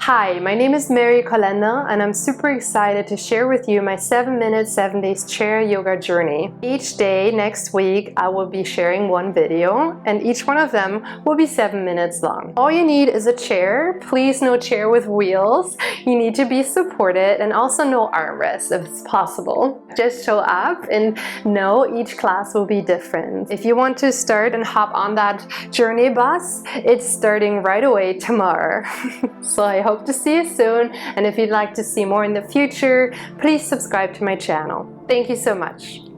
Hi, my name is Mary Kolenda and I'm super excited to share with you my 7-minute 7 days chair yoga journey. Each day next week I will be sharing one video and each one of them will be 7 minutes long. All you need is a chair, please no chair with wheels. You need to be supported and also no armrest if it's possible. Just show up and know each class will be different. If you want to start and hop on that journey bus, it's starting right away tomorrow. So I hope to see you soon, and if you'd like to see more in the future, please subscribe to my channel. Thank you so much.